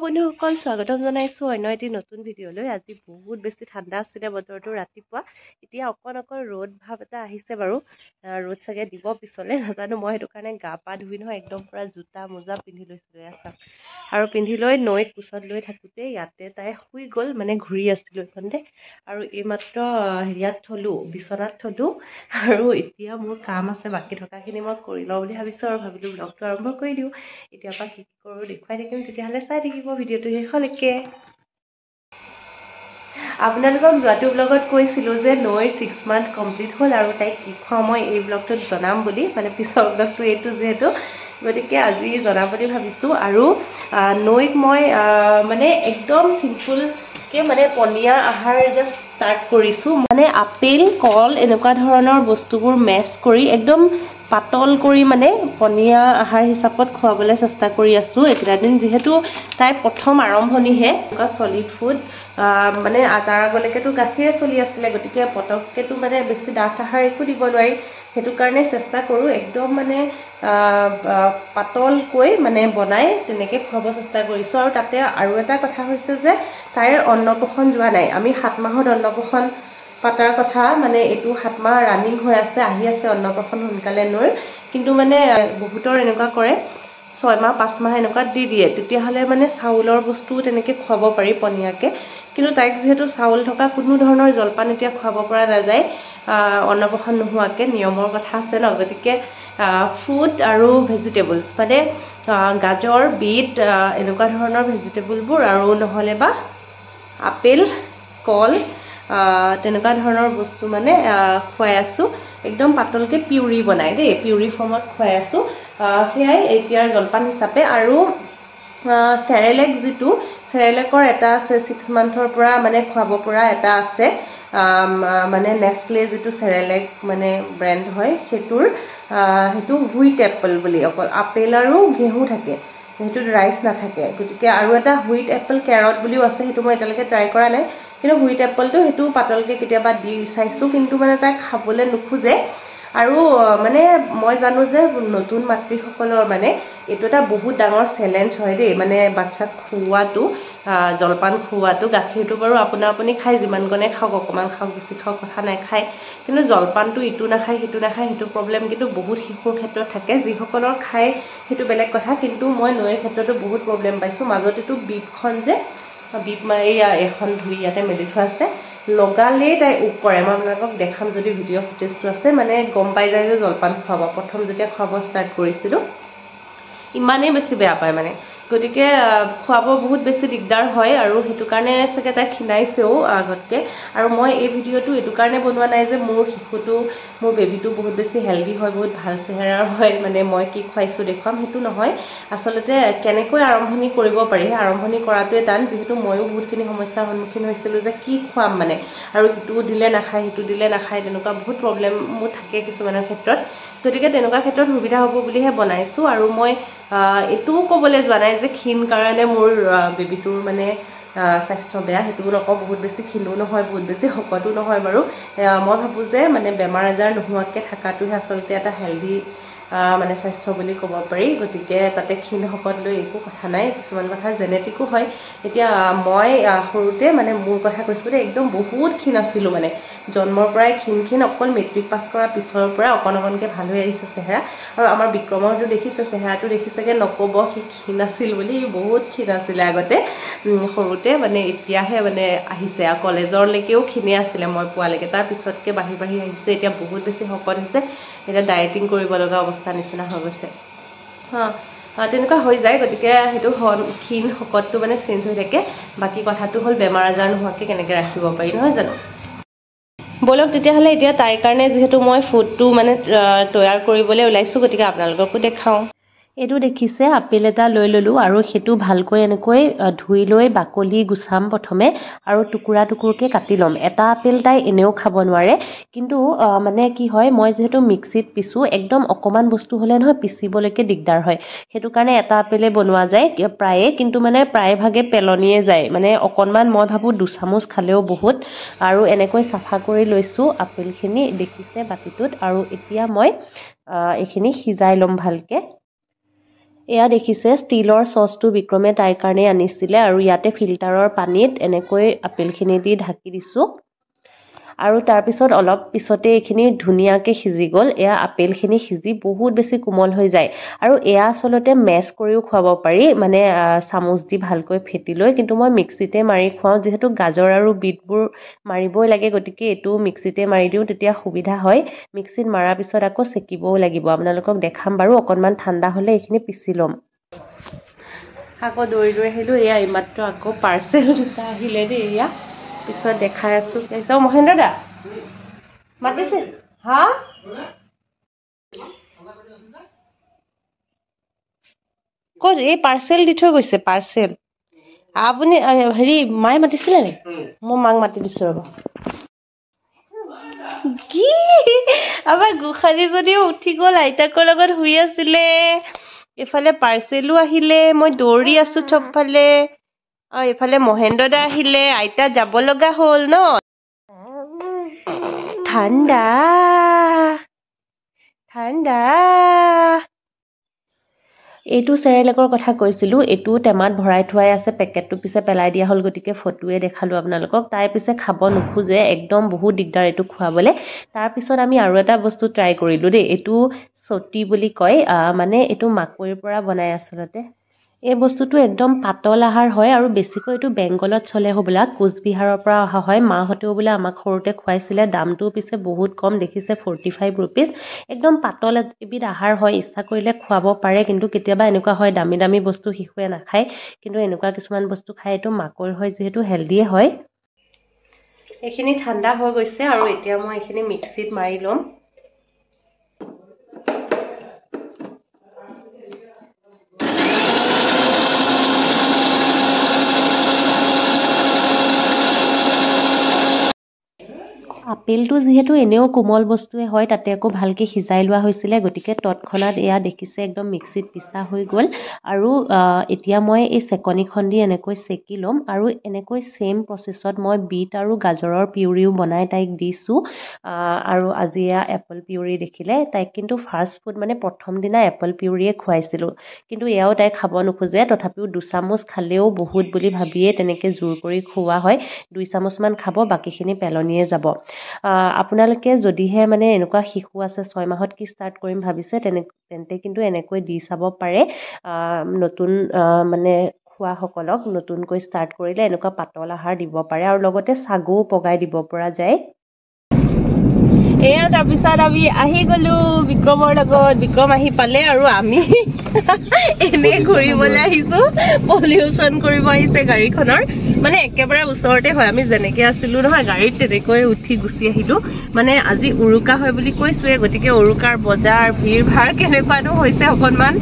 বন্ধুসকল স্বাগতম জনাইছো অন্য এটি নতুন ভিডিঅ'লৈ। আজি বহুত বেছি ঠাণ্ডা আছিলে বতৰটো ৰাতিপুৱা। এতিয়া অকণ ৰ'দ ভাৱ এটা আহিছে বাৰু। ৰ'দ চাগে দিব পিছলে নাজানো। মই সেইটো কাৰণে গা পা ধুই নহয় একদম পুৰা জোতা মোজা পিন্ধি লৈছিলোঁ আছা। আৰু পিন্ধি লৈ নৈত কোচত লৈ থাকোঁতে ইয়াতে তাই শুই গ'ল, মানে ঘূৰি আছিলোঁ এইখনতে। আৰু এইমাত্ৰ হেৰিয়াত থলোঁ, বিচনাত থলোঁ। আৰু এতিয়া মোৰ কাম আছে, বাকী থকাখিনি মই কৰি লওঁ বুলি ভাবিছোঁ আৰু ভাবিলোঁ ব্লগটো আৰম্ভ কৰি দিওঁ। এতিয়াৰ পৰা কি কৰোঁ দেখুৱাই থাকিম, তেতিয়াহ'লে চাই থাকিব ভিডিঅ'টো শেষলৈকে। আপোনালোকক যোৱাটো ব্লগত কৈছিলোঁ যে নৈৰ 6 মান্থ কমপ্লিট হ'ল আৰু তাইক কি খুৱাওঁ মই এই ব্লগটোত জনাম বুলি, মানে পিছৰ ব্লগটো এইটো যিহেতু, গতিকে আজি জনাম বুলি ভাবিছোঁ। আৰু নৈক মই মানে একদম চিম্পুলকৈ মানে পনীয়া আহাৰ জাষ্ট ষ্টাৰ্ট কৰিছোঁ। মানে আপেল কল এনেকুৱা ধৰণৰ বস্তুবোৰ মেছ কৰি একদম পাতল কৰি মানে পনীয়া আহাৰ হিচাপত খুৱাবলৈ চেষ্টা কৰি আছোঁ এইকেইটা দিন, যিহেতু তাই প্ৰথম আৰম্ভণিহে। এনেকুৱা চলিড ফুড মানে তাৰ আগলৈকেতো গাখীৰে চলি আছিলে, গতিকে পটককেতো মানে বেছি ডাঠ আহাৰ একো দিব নোৱাৰি। সেইটো কাৰণে চেষ্টা কৰোঁ একদম মানে পাতলকৈ মানে বনাই তেনেকৈ খুৱাব চেষ্টা কৰিছোঁ। আৰু তাতে আৰু এটা কথা হৈছে যে তাইৰ অন্নপ্ৰসন যোৱা নাই। আমি 7 মাহত অন্নপ্ৰসন পাতাৰ কথা, মানে এইটো 7 মাহ ৰানিং হৈ আছে, আহি আছে অন্নপ্ৰসন সোনকালে নৈৰ। কিন্তু মানে বহুতৰ এনেকুৱা কৰে 6 মাহ 5 মাহ এনেকুৱাত দি দিয়ে, তেতিয়াহ'লে মানে চাউলৰ বস্তু তেনেকৈ খুৱাব পাৰি পনীয়াকৈ। কিন্তু তাইক যিহেতু চাউল থকা কোনো ধৰণৰ জলপান এতিয়া খুৱাব পৰা নাযায় অন্নপ্ৰসন নোহোৱাকৈ, নিয়মৰ কথা আছে ন। গতিকে ফ্ৰুট আৰু ভেজিটেবলছ মানে গাজৰ বিট এনেকুৱা ধৰণৰ ভেজিটেবলবোৰ, আৰু নহ'লে বা আপেল কল তেনেকুৱা ধৰণৰ বস্তু মানে খুৱাই আছোঁ। একদম পাতলকৈ পিউৰি বনাই দেই, পিউৰি ফৰ্মত খুৱাই আছোঁ। সেয়াই এতিয়াৰ জলপান হিচাপে। আৰু চেৰেলেক, যিটো চেৰেলেকৰ এটা আছে 6 মান্থৰ পৰা মানে খুৱাব পৰা এটা আছে, মানে নেচলে যিটো চেৰেলেক মানে ব্ৰেণ্ড হয়, সেইটো হুইট এপল বুলি, অকল আপেল আৰু ঘেঁহু থাকে, সেইটোত ৰাইচ নাথাকে। গতিকে আৰু এটা হুইট এপল কেৰট বুলিও আছে, সেইটো মই এতিয়ালৈকে ট্ৰাই কৰা নাই। কিন্তু হুইট এপলটো সেইটো পাতলকৈ কেতিয়াবা দি চাইছোঁ, কিন্তু মানে তাই খাবলৈ নোখোজে। আৰু মানে মই জানো যে নতুন মাতৃসকলৰ মানে এইটো এটা বহুত ডাঙৰ চেলেঞ্জ হয় দেই, মানে বাচ্ছাক খুওৱাটো, জলপান খুওৱাটো। গাখীৰটো বাৰু আপুনি খায়, যিমান গণে খাওক, অকণমান খাওক বেছি খাওক কথা নাই, খায়। কিন্তু জলপানটো ইটো নাখায় সিটো নাখায়, সেইটো প্ৰব্লেম কিন্তু বহুত শিশুৰ ক্ষেত্ৰত থাকে। যিসকলৰ খায় সেইটো বেলেগ কথা, কিন্তু মই নৈৰ ক্ষেত্ৰতো বহুত প্ৰব্লেম পাইছোঁ। মাজতেতো বিপখন যে বিপ মাৰি এখন ধুই ইয়াতে মেলি থোৱা আছে, লগালেই তাই উক কৰে। মই আপোনালোকক দেখাম যদি ভিডিঅ' ফুটেজটো আছে, মানে গম পাই যায় যে জলপান খুৱাব। প্ৰথম যেতিয়া খুৱাব ষ্টাৰ্ট কৰিছিলোঁ ইমানেই বেছি বেয়া পায় মানে, গতিকে খুৱাব বহুত বেছি দিগদাৰ হয়। আৰু সেইটো কাৰণে চাগে তাই ক্ষীণাইছেও আগতকৈ। আৰু মই এই ভিডিঅ'টো এইটো কাৰণে বনোৱা নাই যে মোৰ শিশুটো, মোৰ বেবীটো বহুত বেছি হেল্ডি হয়, বহুত ভাল চেহেৰাৰ হয়, মানে মই কি খুৱাইছোঁ দেখুৱাম, সেইটো নহয়। আচলতে কেনেকৈ আৰম্ভণি কৰিব পাৰি, আৰম্ভণি কৰাটোৱে টান, যিহেতু ময়ো বহুতখিনি সমস্যাৰ সন্মুখীন হৈছিলোঁ যে কি খুৱাম মানে, আৰু ইটো দিলে নাখায় সিটো দিলে নাখায়, তেনেকুৱা বহুত প্ৰব্লেম মোৰ থাকে কিছুমানৰ ক্ষেত্ৰত। গতিকে তেনেকুৱা ক্ষেত্ৰত সুবিধা হ'ব বুলিহে বনাইছোঁ। আৰু মই এইটোও ক'বলৈ যোৱা নাই যে ক্ষীণ কাৰণে মোৰ বেবীটোৰ মানে স্বাস্থ্য বেয়া, সেইটোও নকওঁ। বহুত বেছি ক্ষীণো নহয়, বহুত বেছি শকতো নহয় বাৰু। মই ভাবোঁ যে মানে বেমাৰ আজাৰ নোহোৱাকৈ থকাটোহে আচলতে এটা হেল্ডি মানে স্বাস্থ্য বুলি ক'ব পাৰি। গতিকে তাতে ক্ষীণ শকত লৈ একো কথা নাই, কিছুমান কথা জেনেটিকো হয়। এতিয়া মই সৰুতে মানে মোৰ কথা কৈছোঁ দেই, একদম বহুত ক্ষীণ আছিলোঁ, মানে জন্মৰ পৰাই ক্ষীণ, অকল মেট্ৰিক পাছ কৰাৰ পিছৰ পৰা অকণকৈ ভাল হৈ আহিছে চেহেৰা। আৰু আমাৰ বিক্ৰমৰটো দেখিছে, চেহেৰাটো দেখিছেগৈ, নক'ব সি ক্ষীণ আছিল বুলি, বহুত ক্ষীণ আছিলে আগতে সৰুতে, মানে এতিয়াহে মানে আহিছে। আৰু কলেজৰলৈকেও ক্ষীণে আছিলে মই পোৱালৈকে, তাৰ পিছতকৈ বাঢ়ি আহিছে, এতিয়া বহুত বেছি শকত হৈছে, এতিয়া ডায়েটিং কৰিব লগা অৱস্থা নিচিনা হৈ গৈছে। তেনেকুৱা হৈ যায়। গতিকে সেইটো ক্ষীণ শকতটো মানে চেঞ্জ হৈ থাকে। বাকী কথাটো হ'ল বেমাৰ আজাৰ নোহোৱাকৈ কেনেকৈ ৰাখিব পাৰি, নহয় জানো? ব'লক তেতিয়াহ'লে এতিয়া তাইৰ কাৰণে যিহেতু মই ফুডটো মানে তৈয়াৰ কৰিবলৈ ওলাইছোঁ, গতিকে আপোনালোককো দেখাওঁ। এইটো দেখিছে, আপেল এটা লৈ ল'লোঁ আৰু সেইটো ভালকৈ এনেকৈ ধুই লৈ বাকলি গুচাম প্ৰথমে, আৰু টুকুৰা টুকুৰকৈ কাটি ল'ম। এটা আপেল তাই এনেও খাব নোৱাৰে, কিন্তু মানে কি হয়, মই যিহেতু মিক্সিত পিছোঁ, একদম অকণমান বস্তু হ'লে নহয় পিচিবলৈকে দিগদাৰ হয়। সেইটো কাৰণে এটা আপেলে বনোৱা যায় প্ৰায়ে, কিন্তু মানে প্ৰায়ভাগে পেলনিয়ে যায়, মানে অকণমান মই ভাবোঁ 2 চামুচ খালেও বহুত। আৰু এনেকৈ চাফা কৰি লৈছোঁ আপেলখিনি, দেখিছে বাতিটোত। আৰু এতিয়া মই এইখিনি সিজাই ল'ম ভালকৈ। এয়া দেখিছে ষ্টিলৰ সসটো বিক্ৰমে তাইৰ কাৰণে আনিছিলে আৰু ইয়াতে ফিল্টাৰৰ পানীত এনেকৈ আপেলখিনি দি ঢাকি দিছোঁ আৰু তাৰপিছত অলপ পিছতে এইখিনি ধুনীয়াকৈ সিজি গ'ল এয়া আপেলখিনি সিজি বহুত বেছি কোমল হৈ যায় আৰু এয়া আচলতে মেছ কৰিও খুৱাব পাৰি মানে চামুচ দি ভালকৈ ফেটি লৈ কিন্তু মই মিক্সিতে মাৰি খুৱাওঁ যিহেতু গাজৰ আৰু বিটবোৰ মাৰিবই লাগে গতিকে এইটো মিক্সিতে মাৰি দিওঁ তেতিয়া সুবিধা হয় মিক্সিত মাৰাৰ পিছত আকৌ চেকিবও লাগিব আপোনালোকক দেখাম বাৰু অকণমান ঠাণ্ডা হ'লে এইখিনি পিচি ল'ম আকৌ দৌৰি আহিলোঁ এয়া এইমাত্ৰ আকৌ পাৰ্চেল দুটা আহিলে দেই এয়া পিছত দেখাই আছোঁ কৈছে মহেন্দ্ৰ দা মাতিছে হা ক'ত এই পাৰ্চেল দি থৈ গৈছে পাৰ্চেল আপুনি হেৰি মায়ে মাতিছিলে নে মই মাক মাতি দিছোঁ ৰ'ব কি আমাৰ গোসাঁনী যদিও উঠি গ'ল আইতাকৰ লগত শুই আছিলে এইফালে পাৰ্চেলো আহিলে মই দৌৰি আছোঁ চবফালে আৰু এইফালে মহেন্দ্ৰ দা আহিলে আইতা যাব লগা হ'ল ন ঠাণ্ডা ঠাণ্ডা এইটো চেৰেলেকৰ কথা কৈছিলোঁ এইটো টেমাত ভৰাই থোৱাই আছে পেকেটটো পিছে পেলাই দিয়া হ'ল গতিকে ফটোৱে দেখালোঁ আপোনালোকক তাই পিছে খাব নোখোজে একদম বহুত দিগদাৰ এইটো খুৱাবলৈ তাৰপিছত আমি আৰু এটা বস্তু ট্ৰাই কৰিলোঁ দেই এইটো চটি বুলি কয় মানে এইটো মাকৈৰ পৰা বনাই আচলতে এই বস্তুটো একদম পাতল আহাৰ হয় আৰু বেছিকৈ এইটো বেংগলত চলে হ'বলা কোচবিহাৰৰ পৰা অহা হয় মাহঁতেও বোলে আমাক সৰুতে খুৱাইছিলে দামটো পিছে বহুত কম দেখিছে 45 ৰুপিজ একদম পাতল এবিধ আহাৰ হয় ইচ্ছা কৰিলে খুৱাব পাৰে কিন্তু কেতিয়াবা এনেকুৱা হয় দামী দামী বস্তু শিশুৱে নাখায় কিন্তু এনেকুৱা কিছুমান বস্তু খায় এইটো মাকৈৰ হয় যিহেতু হেল্ডিয়ে হয় এইখিনি ঠাণ্ডা হৈ গৈছে আৰু এতিয়া মই এইখিনি মিক্সিত মাৰি ল'ম আপেলটো যিহেতু এনেও কোমল বস্তুৱে হয় তাতে আকৌ ভালকৈ সিজাই লোৱা হৈছিলে গতিকে তৎক্ষণাত এয়া দেখিছে একদম মিক্সিত পিছা হৈ গ'ল আৰু এতিয়া মই এই চেকনিখন দি এনেকৈ চেকি ল'ম আৰু এনেকৈ ছেম প্ৰচেছত মই বিট আৰু গাজৰৰ পিউৰিও বনাই তাইক দিছোঁ আৰু আজি এয়া এপল পিউৰি দেখিলে তাইক কিন্তু ফাৰ্ষ্ট ফুড মানে প্ৰথম দিনা এপল পিউৰিয়ে খুৱাইছিলোঁ কিন্তু এয়াও তাই খাব নোখোজে তথাপিও 2 চামুচ খালেও বহুত বুলি ভাবিয়ে তেনেকৈ জোৰ কৰি খুওৱা হয় 2 চামুচমান খাব বাকীখিনি পেলনিয়ে যাব আপোনালোকে যদিহে মানে এনেকুৱা শিশু আছে 6 মাহত কি ষ্টাৰ্ট কৰিম ভাবিছে তেন্তে কিন্তু এনেকৈ দি চাব পাৰে নতুন মানে খোৱাসকলক নতুনকৈ ষ্টাৰ্ট কৰিলে এনেকুৱা পাতল আহাৰ দিব পাৰে আৰু লগতে চাগু পগাই দিব পৰা যায় এয়া তাৰপিছত আমি আহি গ'লো বিক্ৰমৰ লগত বিক্ৰম আহি পালে আৰু আমি এনে ঘূৰিবলৈ আহিছোঁ পলিউশ্যন কৰিব আহিছে গাড়ীখনৰ মানে একেবাৰে ওচৰতে হয় আমি যেনেকৈ আছিলোঁ নহয় গাড়ীত তেনেকৈ উঠি গুচি আহিলোঁ মানে আজি উৰুকা হয় বুলি কৈছোঁৱে গতিকে উৰুকাৰ বজাৰ ভিৰ ভাৰ কেনেকুৱানো হৈছে অকণমান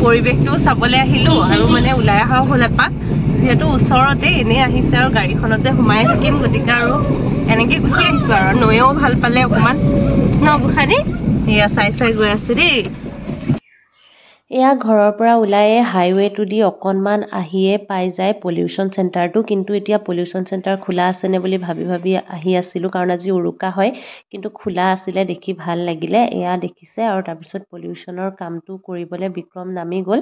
পৰিৱেশটো চাবলৈ আহিলোঁ আৰু মানে ওলাই অহা হ'ল এপাক যিহেতু ওচৰতে এনেই আহিছে আৰু গাড়ীখনতে সোমাই থাকিম গতিকে আৰু এনেকৈ গুচি আহিছোঁ আৰু নৈয়েও ভাল পালে অকণমান ন গোসাঁনী এয়া চাই গৈ আছে দেই এয়া ঘৰৰ পৰা ওলাই হাইৱেটো দি অকণমান আহিয়ে পাই যায় পলিউশ্যন চেণ্টাৰটো কিন্তু এতিয়া পলিউশ্যন চেণ্টাৰ খোলা আছেনে বুলি ভাবি আহি আছিলোঁ কাৰণ আজি উৰুকা হয় কিন্তু খোলা আছিলে দেখি ভাল লাগিলে এয়া দেখিছে আৰু তাৰপিছত পলিউশ্যনৰ কামটো কৰিবলৈ বিক্ৰম নামি গ'ল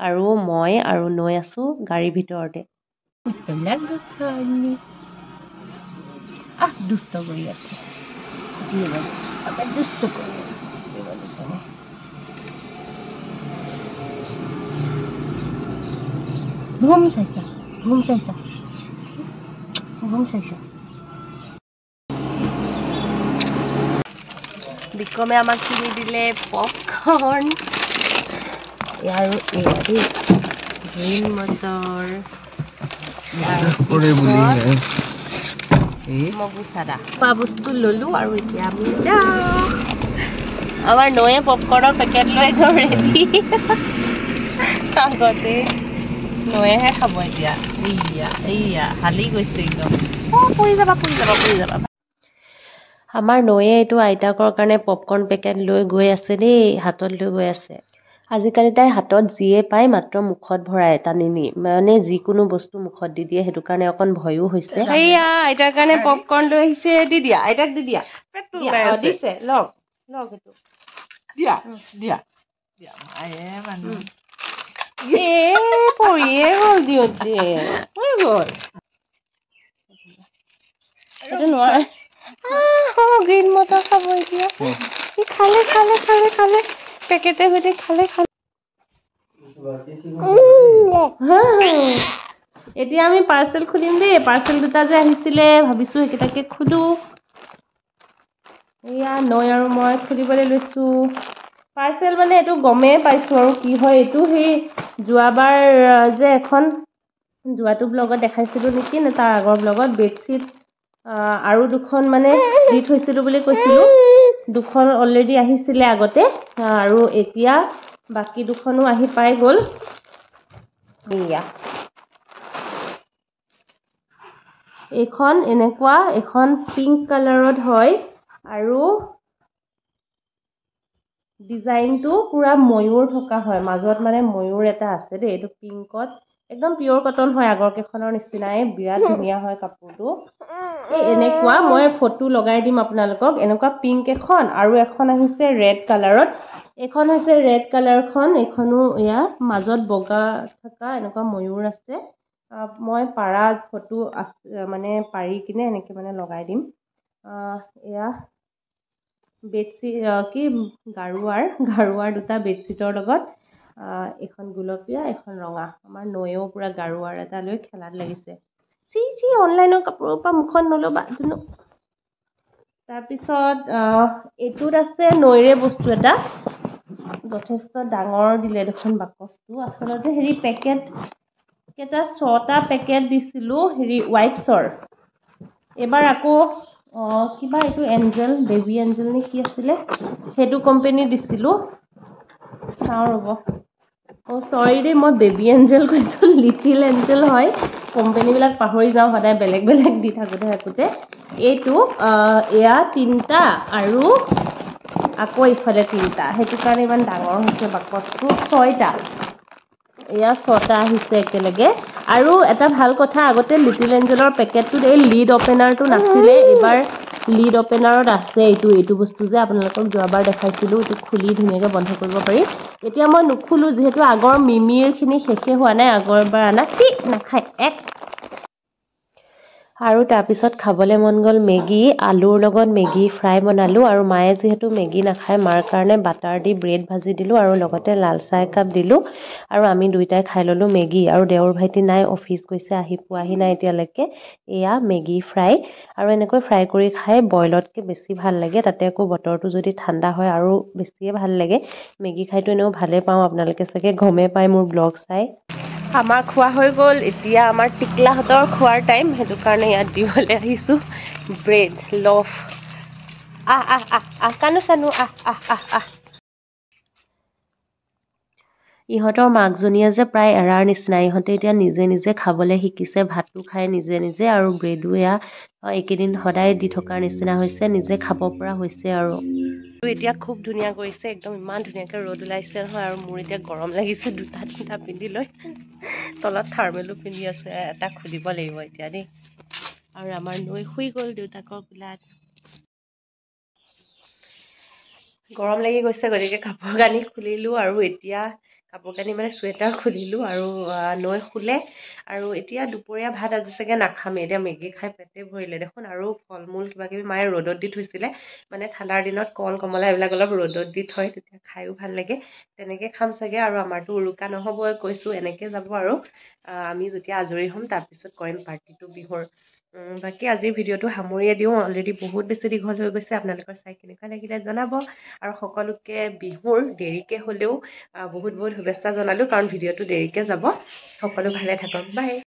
আৰু মই আৰু নৈ আছোঁ গাড়ীৰ ভিতৰতে দুষ্ট কৰি আছে দুষ্ট কৰি ভূম চাইছা বিক্ৰমে আমাক কিনি দিলে পপকৰ্ণ আৰু গ্ৰীণ মটৰ মগু চাদা খোৱা বস্তু ল'লোঁ আৰু এতিয়া আমি যাওঁ আমাৰ নৈয়ে পপকৰ্ণৰ পেকেট লৈ একদম ৰেডি আগতে নৈয়েহে খাব এতিয়া এইয়া হালি গৈছে একদম পৰি যাবা আমাৰ নৈয়ে এইটো আইতাকৰ কাৰণে পপকৰ্ণ পেকেট লৈ গৈ আছে দেই হাতত লৈ গৈ আছে আজিকালি তাই হাতত যিয়ে পায় মাত্ৰ মুখত ভৰাই টানি নি মানে যিকোনো বস্তু মুখত দি দিয়ে সেইটো কাৰণে অকণ ভয়ো হৈছে এইয়া আইতাৰ কাৰণে পপকৰ্ণ লৈ আহিছে দি দিয়া আইতাক দি দিয়া দিছে লওক সেইটো দিয়া পৰিয়ে গ'ল দিওঁতে হৈ গ'ল এইটো নোৱাৰে গ্ৰীণ মটৰ খাব এতিয়া খালে খালে খালে খালে পেকেটে সৈতে খালে খালে এতিয়া আমি পাৰ্চেল খুলিম দেই পাৰ্চেল দুটা যে আহিছিলে ভাবিছো সেইকেইটাকে খুলো এয়া নৈ আৰু মই খুলিবলৈ লৈছো পাৰ্চেল মানে এইটো গমেই পাইছো আৰু কি হয় এইটো সেই যোৱাবাৰ যে এখন যোৱাটো ব্লগত দেখাইছিলো নেকি নে তাৰ আগৰ ব্লগত বেডশ্বীট আৰু দুখন মানে দি থৈছিলো বুলি কৈছিলো দুখন অলৰেডি আহিছিলে আগতে আৰু এতিয়া বাকি দুখনো আহি পাই গ'ল এয়া এখন এনেকুৱা এখন পিংক কালাৰত হয় আৰু ডিজাইনটো পুৰা ময়ূৰ থকা হয় মাজত মানে ময়ূৰ এটা আছে দেই এইটো পিংকত একদম পিয়ৰ কটন হয় আগৰ কেইখনৰ নিচিনাই বিৰাট ধুনীয়া হয় কাপোৰটো এই এনেকুৱা মই ফটো লগাই দিম আপোনালোকক এনেকুৱা পিংক এখন আৰু এখন আহিছে ৰেড কালাৰত এখন হৈছে ৰেড কালাৰখন এখনো এয়া মাজত বগা থকা এনেকুৱা ময়ূৰ আছে মই পাৰা ফটো মানে পাৰি কিনে এনেকে মানে লগাই দিম এয়া বেডশ্বীট কি গাৰুৱাৰ দুটা বেডশ্বীটৰ লগত এখন গুলপীয়া এখন ৰঙা আমাৰ নৈও পুৰা গাৰুৱাৰ এটা লৈ খেলাত লাগিছে চি অনলাইনৰ কাপোৰৰ পৰা মুখখন নল'বা তাৰপিছত এইটোত আছে নৈৰে বস্তু এটা যথেষ্ট ডাঙৰ দিলে দেখোন বাকচটো আচলতে হেৰি পেকেট কেইটা 6টা পেকেট দিছিলো হেৰি ৱাইপছৰ এবাৰ আকৌ কিবা এইটো এঞ্জেল বেবী এঞ্জেল নে কি আছিলে সেইটো কোম্পানী দিছিলো চাওঁ ৰ'ব চৰি দেই মই বেবী এঞ্জেল কৈছো লিটিল এঞ্জেল হয় কোম্পানীবিলাক পাহৰি যাওঁ সদায় বেলেগ বেলেগ দি থাকোঁতে এইটো এয়া 3টা আৰু আকৌ ইফালে 3টা সেইটো কাৰণে ইমান ডাঙৰ হৈছে বাকচটো 6টা এয়া 6টা আহিছে একেলগে আৰু এটা ভাল কথা আগতে লিটিল এঞ্জেলৰ পেকেটটোত এই লিড অপেনাৰটো নাছিলে এবাৰ লিড অপেনাৰত আছে এইটো বস্তু যে আপোনালোকক যোৱাবাৰ দেখাইছিলো এইটো খুলি ধুনীয়াকৈ বন্ধ কৰিব পাৰি এতিয়া মই নুখুলো যিহেতু আগৰ মিমিৰখিনি শেষে হোৱা নাই আগৰবাৰ আনা নাখায় আৰু তাৰপিছত খাবলৈ মন গ'ল মেগী আলুৰ লগত মেগী ফ্ৰাই বনালোঁ আৰু মায়ে যিহেতু মেগী নাখায় মাৰ কাৰণে বাটাৰ দি ব্ৰেড ভাজি দিলোঁ আৰু লগতে লাল চাহ একাপ দিলোঁ আৰু আমি দুইটাই খাই ল'লোঁ মেগী আৰু দেওৰ ভাইটি নাই অফিচ গৈছে পোৱাহি নাই এতিয়ালৈকে এয়া মেগী ফ্ৰাই আৰু এনেকৈ ফ্ৰাই কৰি খাই বইলতকৈ বেছি ভাল লাগে তাতে আকৌ বতৰটো যদি ঠাণ্ডা হয় আৰু বেছিয়ে ভাল লাগে মেগী খাইতো এনেও ভালেই পাওঁ আপোনালোকে চাগে গমেই পায় মোৰ ব্লগ চাই আমাৰ খোৱা হৈ গ'ল এতিয়া আমাৰ টিকলাহঁতৰ খোৱাৰ টাইম সেইটো কাৰণে ইয়াত দিবলৈ আহিছোঁ ব্ৰেড লফ কানু চানু ইহঁতৰ মাকজনীয়ে যে প্ৰায় এৰাৰ নিচিনা ইহঁতে এতিয়া নিজে নিজে খাবলৈ শিকিছে ভাতো খায় নিজে নিজে আৰু ব্ৰেডো এয়া এইকেইদিন সদায় দি থকাৰ নিচিনা হৈছে নিজে খাব পৰা হৈছে আৰু এতিয়া খুব ধুনীয়া কৰিছে একদম ইমান ধুনীয়াকৈ ৰ'দ ওলাইছে নহয় আৰু মোৰ এতিয়া গৰম লাগিছে দুটা তিনিটা পিন্ধি লৈ তলত থাৰ্মেলো পিন্ধি আছোঁ এটা খুলিব লাগিব এতিয়া দেই আৰু আমাৰ নৈ শুই গ'ল দেউতাকৰ কোলাত গৰম লাগি গৈছে গতিকে কাপোৰ কানি খুলিলোঁ আৰু এতিয়া কাপোৰ কানি মানে চুৱেটাৰ খুলিলোঁ আৰু নৈ শুলে আৰু এতিয়া দুপৰীয়া ভাত আজি চাগে নাখামেই এতিয়া মেগী খাই পেটে ভৰিলে দেখোন আৰু ফল মূল কিবাকিবি মায়ে ৰ'দত দি থৈছিলে মানে ঠাণ্ডাৰ দিনত কল কমলা এইবিলাক অলপ ৰ'দত দি থয় তেতিয়া খায়ো ভাল লাগে তেনেকৈ খাম চাগে আৰু আমাৰতো উৰুকা নহ'বই কৈছোঁ এনেকৈ যাব আৰু আমি যেতিয়া আজৰি হ'ম তাৰপিছত কৰিম পাৰ্টিটো বিহুৰ বাকী আজিৰ ভিডিঅ'টো সামৰিয়ে দিওঁ অলৰেডি বহুত বেছি দীঘল হৈ গৈছে আপোনালোকৰ চাই কেনেকুৱা লাগিলে জনাব আৰু সকলোকে বিহুৰ দেৰিকৈ হ'লেও বহুত বহুত শুভেচ্ছা জনালোঁ কাৰণ ভিডিঅ'টো দেৰিকৈ যাব সকলো ভালে থাকক বাই